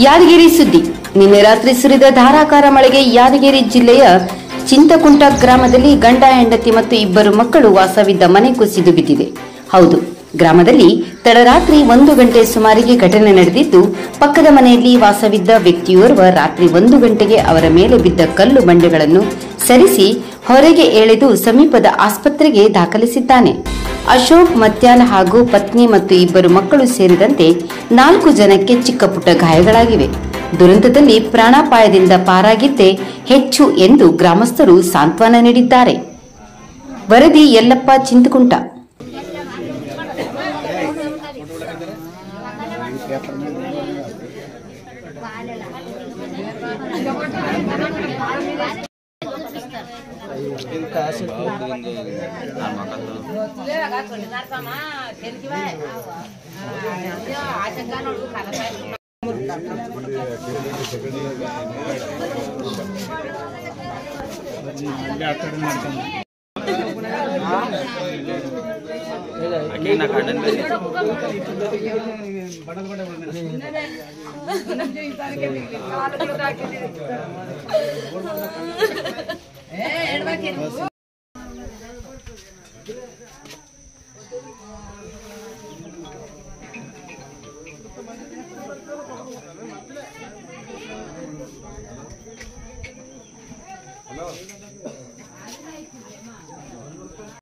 ಯಾದಗಿರಿ ಸುದ್ದಿ. ನಿನ್ನೆ ರಾತ್ರಿ ಸುರಿದ ಧಾರಾಕಾರ ಮಳೆಗೆ ಯಾದಗಿರಿ ಜಿಲ್ಲೆಯ ಚಿಂತಕುಂಟ ಗ್ರಾಮದಲ್ಲಿ ಗಂಡ ಹೆಂಡತಿ ಮತ್ತು ಇಬ್ಬರು ಮಕ್ಕಳು ವಾಸವಿದ್ದ ಮನೆ ಕುಸಿದು ಬಿದ್ದಿದೆ. ಹೌದು, ಗ್ರಾಮದಲ್ಲಿ ತಡರಾತ್ರಿ 1 ಗಂಟೆ ಸುಮಾರಿಗೆ ಘಟನೆ ನಡೆದಿದ್ದು, ಪಕ್ಕದ ಮನೆಯಲ್ಲಿ ವಾಸವಿದ್ದ ವ್ಯಕ್ತಿಯೋರ್ವ ರಾತ್ರಿ 1 ಗಂಟೆಗೆ ಅವರ ಮೇಲೆ ಬಿದ್ದ ಕಲ್ಲು ಬಂಡೆಗಳನ್ನು ಸರಿಸಿ ಹೊರಗೆ ಎಳೆದು ಸಮೀಪದ ಆಸ್ಪತ್ರೆಗೆ ದಾಖಲಿಸಿದ್ದಾನೆ. ಅಶೋಕ್ ಮತ್ಯಾಲ್ ಹಾಗೂ ಪತ್ನಿ ಮತ್ತು ಇಬ್ಬರು ಮಕ್ಕಳು ಸೇರಿದಂತೆ 4 ಜನಕ್ಕೆ ಚಿಕ್ಕ ಪುಟ್ಟ ಗಾಯಗಳಾಗಿವೆ. ದುರಂತದಲ್ಲಿ ಪ್ರಾಣಾಪಾಯದಿಂದ ಪಾರಾಗಿದ್ದೇ ಹೆಚ್ಚು ಎಂದು ಗ್ರಾಮಸ್ಥರು ಸಾಂತ್ವನ ನೀಡಿದ್ದಾರೆ. ವರದಿ ಯಲ್ಲಪ್ಪ, ಚಿಂತಕುಂಟ.